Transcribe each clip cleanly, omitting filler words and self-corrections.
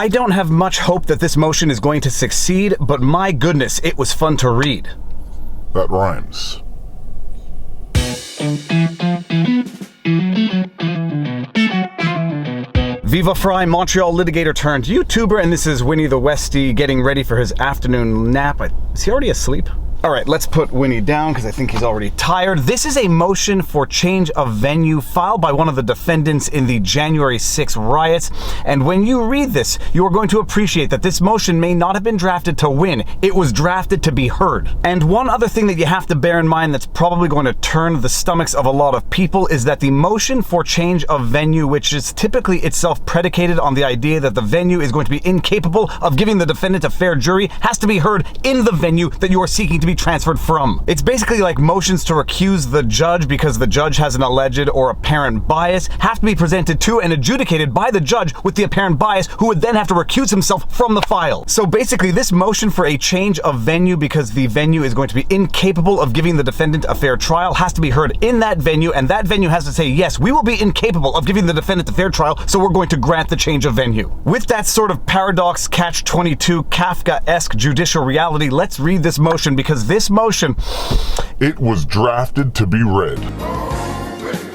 I don't have much hope that this motion is going to succeed, but my goodness, it was fun to read. That rhymes. Viva Frei, Montreal litigator turned YouTuber, and this is Winnie the Westie getting ready for his afternoon nap. Is he already asleep? All right, let's put Winnie down because I think he's already tired. This is a motion for change of venue filed by one of the defendants in the January 6 riots. And when you read this, you are going to appreciate that this motion may not have been drafted to win. It was drafted to be heard. And one other thing that you have to bear in mind that's probably going to turn the stomachs of a lot of people is that the motion for change of venue, which is typically itself predicated on the idea that the venue is going to be incapable of giving the defendant a fair jury, has to be heard in the venue that you are seeking to be transferred from. It's basically like motions to recuse the judge because the judge has an alleged or apparent bias have to be presented to and adjudicated by the judge with the apparent bias, who would then have to recuse himself from the file. So basically this motion for a change of venue because the venue is going to be incapable of giving the defendant a fair trial has to be heard in that venue, and that venue has to say, yes, we will be incapable of giving the defendant a fair trial, so we're going to grant the change of venue. With that sort of paradox, catch-22, Kafka-esque judicial reality, let's read this motion because this motion, it was drafted to be read.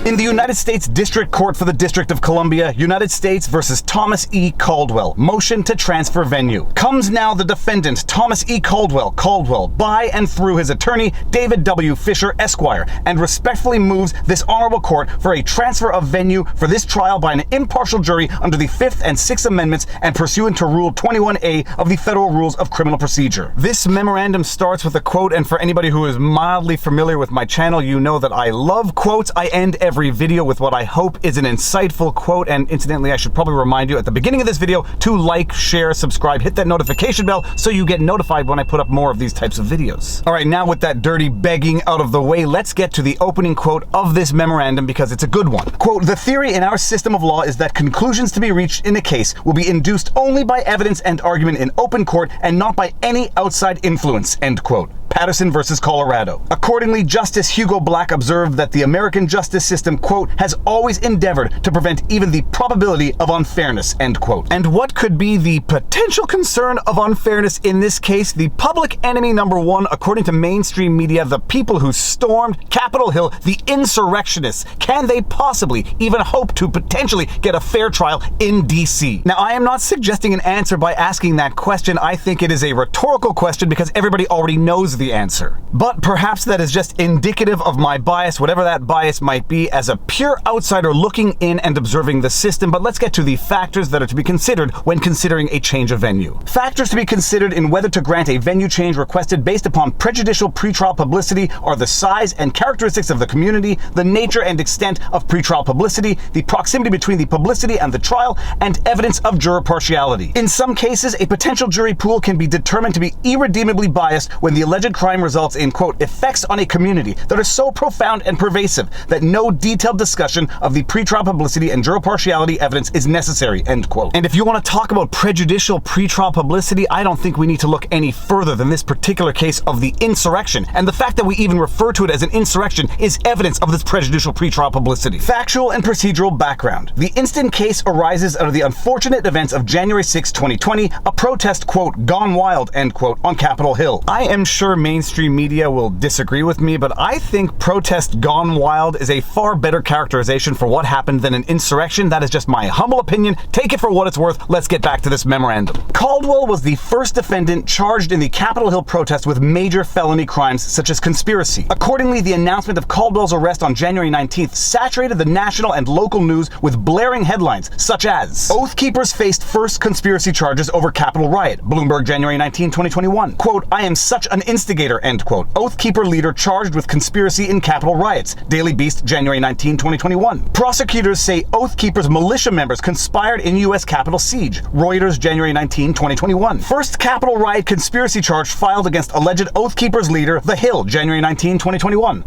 In the United States District Court for the District of Columbia, United States versus Thomas E. Caldwell, motion to transfer venue. Comes now the defendant, Thomas E. Caldwell, by and through his attorney, David W. Fisher, Esquire, and respectfully moves this honorable court for a transfer of venue for this trial by an impartial jury under the 5th and 6th Amendments and pursuant to Rule 21A of the Federal Rules of Criminal Procedure. This memorandum starts with a quote, and for anybody who is mildly familiar with my channel, you know that I love quotes. I end every video with what I hope is an insightful quote, and incidentally, I should probably remind you at the beginning of this video to like, share, subscribe, hit that notification bell so you get notified when I put up more of these types of videos. All right, now with that dirty begging out of the way, let's get to the opening quote of this memorandum because it's a good one. Quote, "The theory in our system of law is that conclusions to be reached in a case will be induced only by evidence and argument in open court and not by any outside influence," end quote. Patterson versus Colorado. Accordingly, Justice Hugo Black observed that the American justice system, quote, "has always endeavored to prevent even the probability of unfairness," end quote. And what could be the potential concern of unfairness in this case? The public enemy number one, according to mainstream media, the people who stormed Capitol Hill, the insurrectionists. Can they possibly even hope to potentially get a fair trial in DC? Now, I am not suggesting an answer by asking that question. I think it is a rhetorical question because everybody already knows the answer. But perhaps that is just indicative of my bias, whatever that bias might be, as a pure outsider looking in and observing the system. But let's get to the factors that are to be considered when considering a change of venue. Factors to be considered in whether to grant a venue change requested based upon prejudicial pretrial publicity are the size and characteristics of the community, the nature and extent of pretrial publicity, the proximity between the publicity and the trial, and evidence of juror partiality. In some cases, a potential jury pool can be determined to be irredeemably biased when the alleged crime results in, quote, "effects on a community that are so profound and pervasive that no detailed discussion of the pretrial publicity and juror partiality evidence is necessary," end quote. And if you want to talk about prejudicial pretrial publicity, I don't think we need to look any further than this particular case of the insurrection. And the fact that we even refer to it as an insurrection is evidence of this prejudicial pretrial publicity. Factual and procedural background. The instant case arises out of the unfortunate events of January 6, 2020, a protest, quote, "gone wild," end quote, on Capitol Hill. I am sure mainstream media will disagree with me, but I think protest gone wild is a far better characterization for what happened than an insurrection. That is just my humble opinion. Take it for what it's worth. Let's get back to this memorandum. Caldwell was the first defendant charged in the Capitol Hill protest with major felony crimes such as conspiracy. Accordingly, the announcement of Caldwell's arrest on January 19th saturated the national and local news with blaring headlines such as, "Oath Keepers faced first conspiracy charges over Capitol riot." Bloomberg, January 19, 2021. Quote, "I am such an instigator," end quote. "Oath Keeper leader charged with conspiracy in Capitol riots." Daily Beast, January 19, 2021. "Prosecutors say Oath Keepers militia members conspired in U.S. Capitol siege." Reuters, January 19, 2021. "First Capitol riot conspiracy charge filed against alleged Oath Keepers leader, The Hill," January 19, 2021.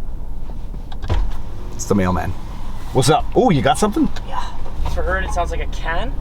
It's the mailman. What's up? Oh, you got something? Yeah. For her, it sounds like a can.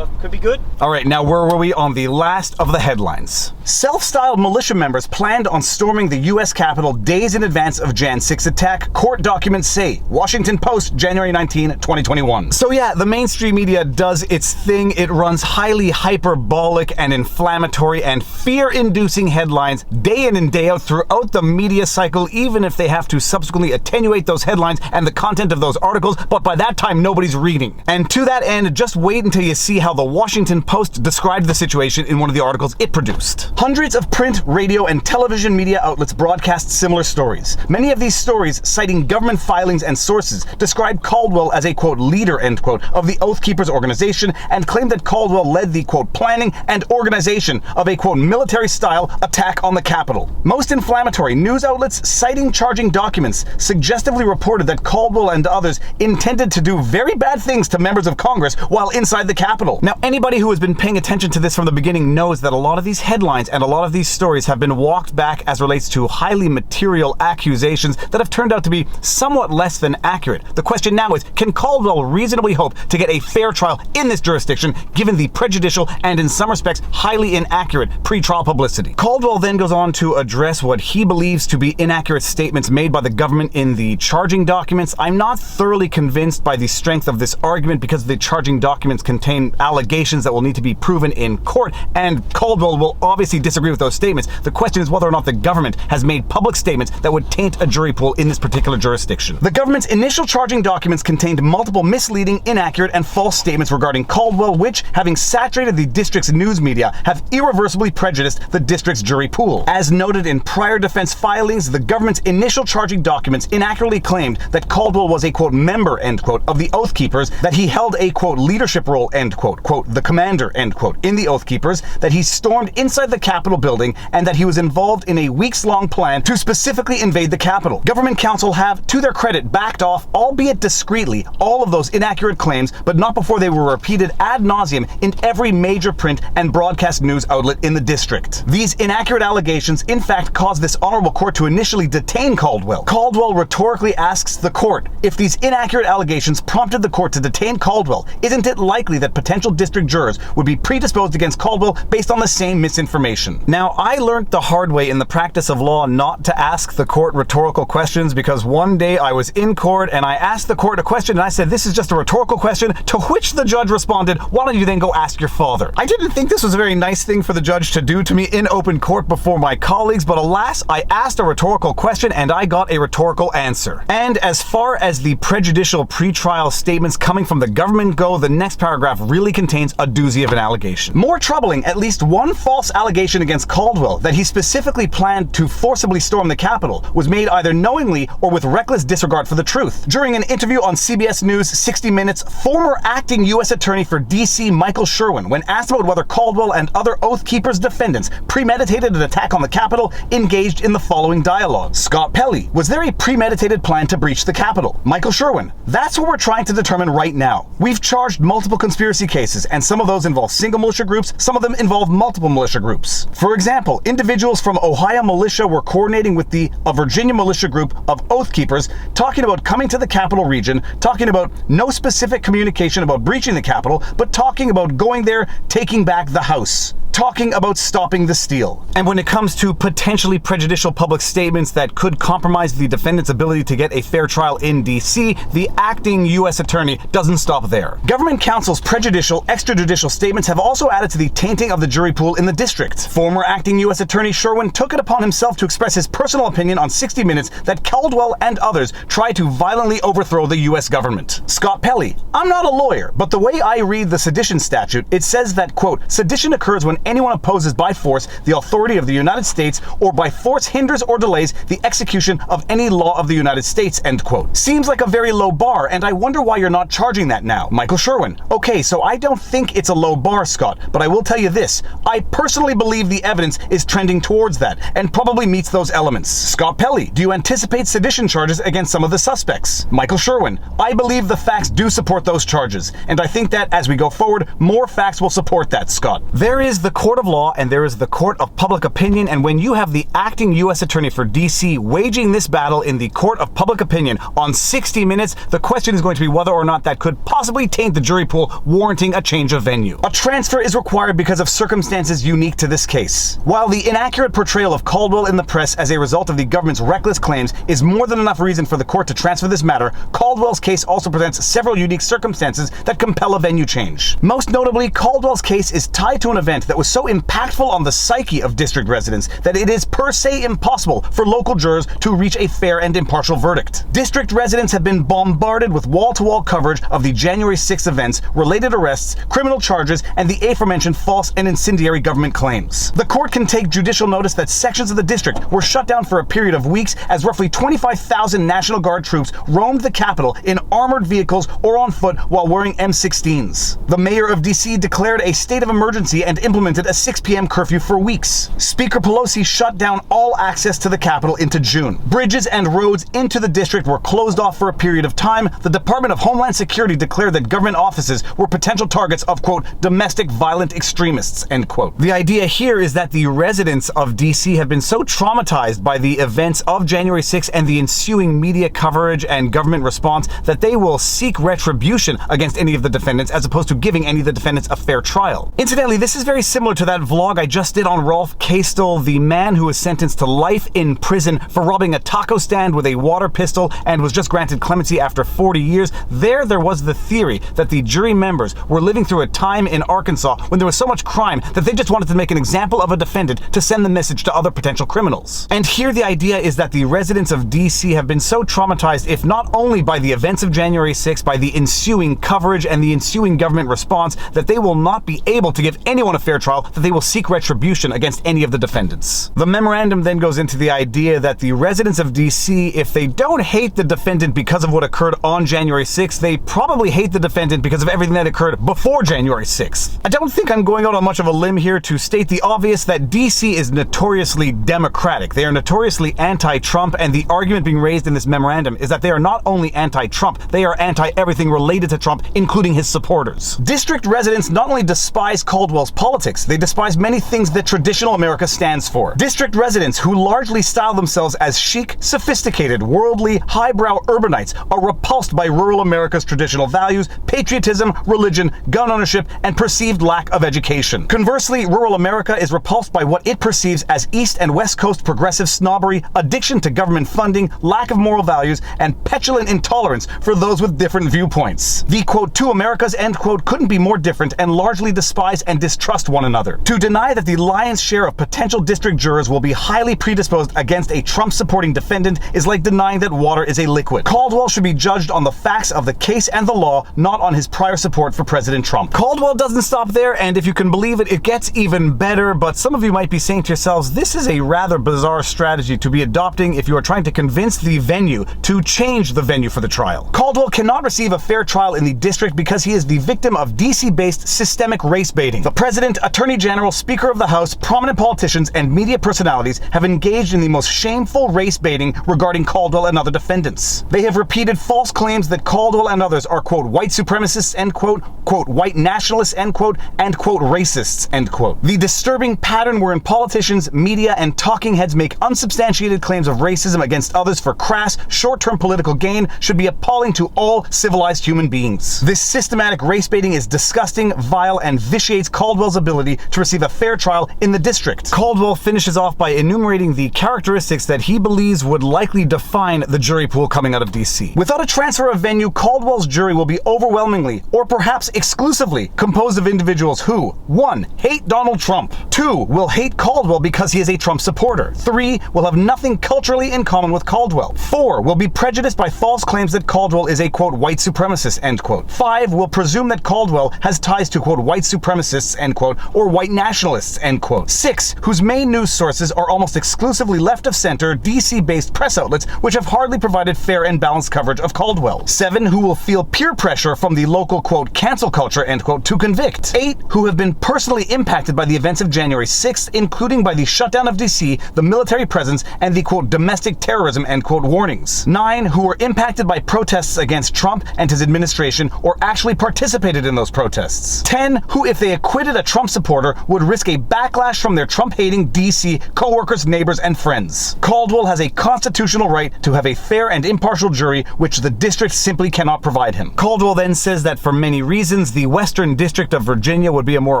Could be good. All right, now where were we on the last of the headlines? Self-styled militia members planned on storming the U.S. Capitol days in advance of Jan 6 attack, court documents say. Washington Post, January 19, 2021. So yeah, the mainstream media does its thing. It runs highly hyperbolic and inflammatory and fear-inducing headlines day in and day out throughout the media cycle, even if they have to subsequently attenuate those headlines and the content of those articles, but by that time nobody's reading. And to that end, just wait until you see how the Washington Post described the situation in one of the articles it produced. Hundreds of print, radio, and television media outlets broadcast similar stories. Many of these stories, citing government filings and sources, describe Caldwell as a, quote, leader, end quote, of the Oath Keepers organization and claim that Caldwell led the, quote, planning and organization of a, quote, military-style attack on the Capitol. Most inflammatory news outlets citing charging documents suggestively reported that Caldwell and others intended to do very bad things to members of Congress while inside the Capitol. Now, anybody who has been paying attention to this from the beginning knows that a lot of these headlines and a lot of these stories have been walked back as relates to highly material accusations that have turned out to be somewhat less than accurate. The question now is, can Caldwell reasonably hope to get a fair trial in this jurisdiction given the prejudicial and in some respects highly inaccurate pre-trial publicity? Caldwell then goes on to address what he believes to be inaccurate statements made by the government in the charging documents. I'm not thoroughly convinced by the strength of this argument because the charging documents contain allegations that will need to be proven in court, and Caldwell will obviously disagree with those statements. The question is whether or not the government has made public statements that would taint a jury pool in this particular jurisdiction. The government's initial charging documents contained multiple misleading, inaccurate, and false statements regarding Caldwell, which, having saturated the district's news media, have irreversibly prejudiced the district's jury pool. As noted in prior defense filings, the government's initial charging documents inaccurately claimed that Caldwell was a, quote, member, end quote, of the Oath Keepers, that he held a, quote, leadership role, end quote, the commander, end quote, in the Oath Keepers, that he stormed inside the Capitol building, and that he was involved in a weeks-long plan to specifically invade the Capitol. Government counsel have, to their credit, backed off, albeit discreetly, all of those inaccurate claims, but not before they were repeated ad nauseum in every major print and broadcast news outlet in the district. These inaccurate allegations, in fact, caused this honorable court to initially detain Caldwell. Caldwell rhetorically asks the court, if these inaccurate allegations prompted the court to detain Caldwell, isn't it likely that potential district jurors would be predisposed against Caldwell based on the same misinformation? Now, I learned the hard way in the practice of law not to ask the court rhetorical questions, because one day I was in court and I asked the court a question and I said, this is just a rhetorical question, to which the judge responded, why don't you then go ask your father? I didn't think this was a very nice thing for the judge to do to me in open court before my colleagues, but alas, I asked a rhetorical question and I got a rhetorical answer. And as far as the prejudicial pretrial statements coming from the government go, the next paragraph really contains a doozy of an allegation. More troubling, at least one false allegation against Caldwell, that he specifically planned to forcibly storm the Capitol, was made either knowingly or with reckless disregard for the truth. During an interview on CBS News 60 Minutes, former acting U.S. Attorney for D.C. Michael Sherwin, when asked about whether Caldwell and other Oath Keepers defendants premeditated an attack on the Capitol, engaged in the following dialogue. Scott Pelley, was there a premeditated plan to breach the Capitol? Michael Sherwin, that's what we're trying to determine right now. We've charged multiple conspiracy cases, and some of those involve single militia groups, some of them involve multiple militia groups. For example, individuals from Ohio militia were coordinating with a Virginia militia group of Oath Keepers, talking about coming to the Capitol region, talking about no specific communication about breaching the Capitol, but talking about going there, taking back the house, talking about stopping the steal. And when it comes to potentially prejudicial public statements that could compromise the defendant's ability to get a fair trial in D.C., the acting U.S. attorney doesn't stop there. Government counsel's prejudicial, extrajudicial statements have also added to the tainting of the jury pool in the district. Former acting U.S. attorney Sherwin took it upon himself to express his personal opinion on 60 Minutes that Caldwell and others tried to violently overthrow the U.S. government. Scott Pelley, I'm not a lawyer, but the way I read the sedition statute, it says that, quote, sedition occurs when anyone opposes by force the authority of the United States or by force hinders or delays the execution of any law of the United States, end quote. Seems like a very low bar, and I wonder why you're not charging that now. Michael Sherwin, okay, so I don't think it's a low bar, Scott, but I will tell you this. I personally believe the evidence is trending towards that, and probably meets those elements. Scott Pelley, do you anticipate sedition charges against some of the suspects? Michael Sherwin, I believe the facts do support those charges, and I think that as we go forward, more facts will support that, Scott. There is the court of law and there is the court of public opinion, and when you have the acting U.S. attorney for D.C. waging this battle in the court of public opinion on 60 Minutes, the question is going to be whether or not that could possibly taint the jury pool, warranting a change of venue. A transfer is required because of circumstances unique to this this case. While the inaccurate portrayal of Caldwell in the press as a result of the government's reckless claims is more than enough reason for the court to transfer this matter, Caldwell's case also presents several unique circumstances that compel a venue change. Most notably, Caldwell's case is tied to an event that was so impactful on the psyche of district residents that it is per se impossible for local jurors to reach a fair and impartial verdict. District residents have been bombarded with wall-to-wall coverage of the January 6th events, related arrests, criminal charges, and the aforementioned false and incendiary government claims. The court can take judicial notice that sections of the district were shut down for a period of weeks as roughly 25,000 National Guard troops roamed the capital in armored vehicles or on foot while wearing M16s. The mayor of DC declared a state of emergency and implemented a 6 p.m. curfew for weeks. Speaker Pelosi shut down all access to the Capitol into June. Bridges and roads into the district were closed off for a period of time. The Department of Homeland Security declared that government offices were potential targets of, quote, domestic violent extremists, end quote. The idea here is that the residents of DC have been so traumatized by the events of January 6th and the ensuing media coverage and government response that they will seek retribution against any of the defendants as opposed to giving any of the defendants a fair trial. Incidentally, this is very similar to that vlog I just did on Rolf Kastel, the man who was sentenced to life in prison for robbing a taco stand with a water pistol and was just granted clemency after 40 years. There was the theory that the jury members were living through a time in Arkansas when there was so much crime that they just wanted to make an example of a defendant to send the message to other potential criminals. And here the idea is that the residents of DC have been so traumatized, if not only by the events of January 6th, by the ensuing coverage and the ensuing government response, that they will not be able to give anyone a fair trial, that they will seek retribution against any of the defendants. The memorandum then goes into the idea that the residents of DC, if they don't hate the defendant because of what occurred on January 6th, they probably hate the defendant because of everything that occurred before January 6th. I don't think I'm going out on much of a limb here to state the obvious that DC is notoriously Democratic. They are notoriously anti-Trump, and the argument being raised in this memorandum is that they are not only anti-Trump, they are anti-everything related to Trump, including his supporters. District residents not only despise Caldwell's politics, they despise many things that traditional America stands for. District residents, who largely style themselves as chic, sophisticated, worldly, highbrow urbanites, are repulsed by rural America's traditional values, patriotism, religion, gun ownership, and perceived lack of education. Conversely, rural America is repulsed by what it perceives as East and West Coast progressive snobbery, addiction to government funding, lack of moral values, and petulant intolerance for those with different viewpoints. The, quote, two Americas, end quote, couldn't be more different and largely despise and distrust one another. To deny that the lion's share of potential district jurors will be highly predisposed against a Trump-supporting defendant is like denying that water is a liquid. Caldwell should be judged on the facts of the case and the law, not on his prior support for President Trump. Caldwell doesn't stop there, and if you can believe it, it gets even better, but some of you might be saying to yourselves, this is a rather bizarre strategy to be adopting if you are trying to convince the venue to change the venue for the trial. Caldwell cannot receive a fair trial in the district because he is the victim of DC-based systemic race baiting. The President, Attorney General, Speaker of the House, prominent politicians, and media personalities have engaged in the most shameful race baiting regarding Caldwell and other defendants. They have repeated false claims that Caldwell and others are, quote, white supremacists, end quote, white nationalists, end quote, and, quote, racists, end quote. The disturbing pattern wherein politicians, media, and talking heads make unsubstantiated claims of racism against others for crass, short-term political gain should be appalling to all civilized human beings. This systematic race baiting is disgusting, vile, and vitiates Caldwell's ability to receive a fair trial in the district. Caldwell finishes off by enumerating the characteristics that he believes would likely define the jury pool coming out of DC. Without a transfer of venue, Caldwell's jury will be overwhelmingly, or perhaps exclusively, composed of individuals who, 1. Hate Donald Trump. 2. Will hate Caldwell because he is a Trump supporter. 3. Will have nothing culturally in common with Caldwell. 4. Will be prejudiced by false claims that Caldwell is a, quote, white supremacist, end quote. 5. Will presume that Caldwell has ties to, quote, white supremacists, end quote, or white nationalists, end quote. 6. Whose main news sources are almost exclusively left-of-center, DC-based press outlets which have hardly provided fair and balanced coverage of Caldwell. 7. Who will feel peer pressure from the local, quote, cancel culture, end quote, to convict. 8. Who have been personally impacted by the events of January 6th, including by the shutdown of DC, the military presence, and the, quote, domestic terrorism, end quote, warnings. 9. Who were impacted by protests protests against Trump and his administration or actually participated in those protests. 10 who, if they acquitted a Trump supporter, would risk a backlash from their Trump-hating DC co-workers, neighbors, and friends. Caldwell has a constitutional right to have a fair and impartial jury, which the district simply cannot provide him. Caldwell then says that for many reasons, the Western District of Virginia would be a more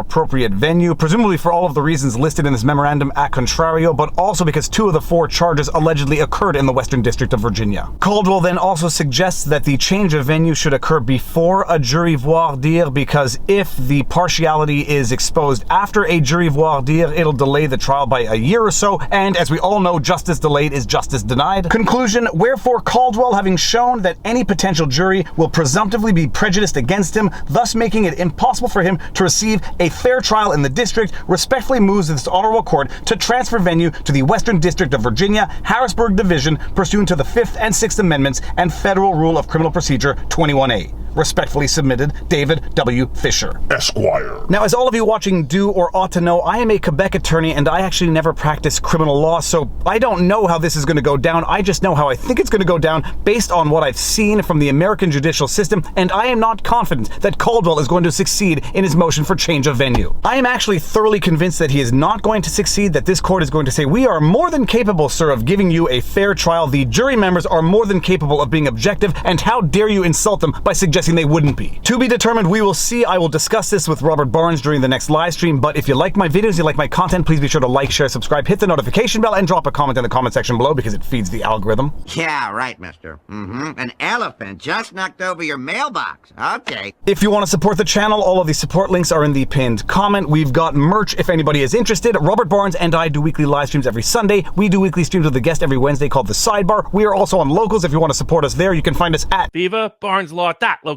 appropriate venue, presumably for all of the reasons listed in this memorandum a contrario, but also because 2 of the 4 charges allegedly occurred in the Western District of Virginia. Caldwell then also suggests that the change of venue should occur before a jury voir dire, because if the partiality is exposed after a jury voir dire, it'll delay the trial by a year or so, and as we all know, justice delayed is justice denied. Conclusion: wherefore Caldwell, having shown that any potential jury will presumptively be prejudiced against him, thus making it impossible for him to receive a fair trial in the district, respectfully moves this honorable court to transfer venue to the Western District of Virginia, Harrisburg Division, pursuant to the 5th and 6th Amendments and Federal Rule of Criminal Procedure 21A. Respectfully submitted, David W. Fisher, Esquire. Now, as all of you watching do or ought to know, I am a Quebec attorney and I actually never practiced criminal law, so I don't know how this is going to go down. I just know how I think it's going to go down based on what I've seen from the American judicial system, and I am not confident that Caldwell is going to succeed in his motion for change of venue. I am actually thoroughly convinced that he is not going to succeed, that this court is going to say, "We are more than capable, sir, of giving you a fair trial. The jury members are more than capable of being objective, and how dare you insult them by suggesting they wouldn't be." To be determined, we will see. I will discuss this with Robert Barnes during the next live stream, but if you like my videos, you like my content, please be sure to like, share, subscribe, hit the notification bell, and drop a comment in the comment section below because it feeds the algorithm. Yeah, right, mister. An elephant just knocked over your mailbox. Okay. If you want to support the channel, all of the support links are in the pinned comment. We've got merch if anybody is interested. Robert Barnes and I do weekly live streams every Sunday. We do weekly streams with a guest every Wednesday called The Sidebar. We are also on Locals. If you want to support us there, you can find us at VivaBarnesLaw.locals.com.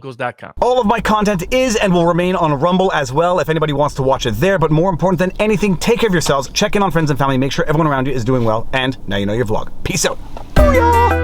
All of my content is and will remain on Rumble as well if anybody wants to watch it there. But more important than anything, take care of yourselves, check in on friends and family, make sure everyone around you is doing well, and now you know your vlog. Peace out. Booyah!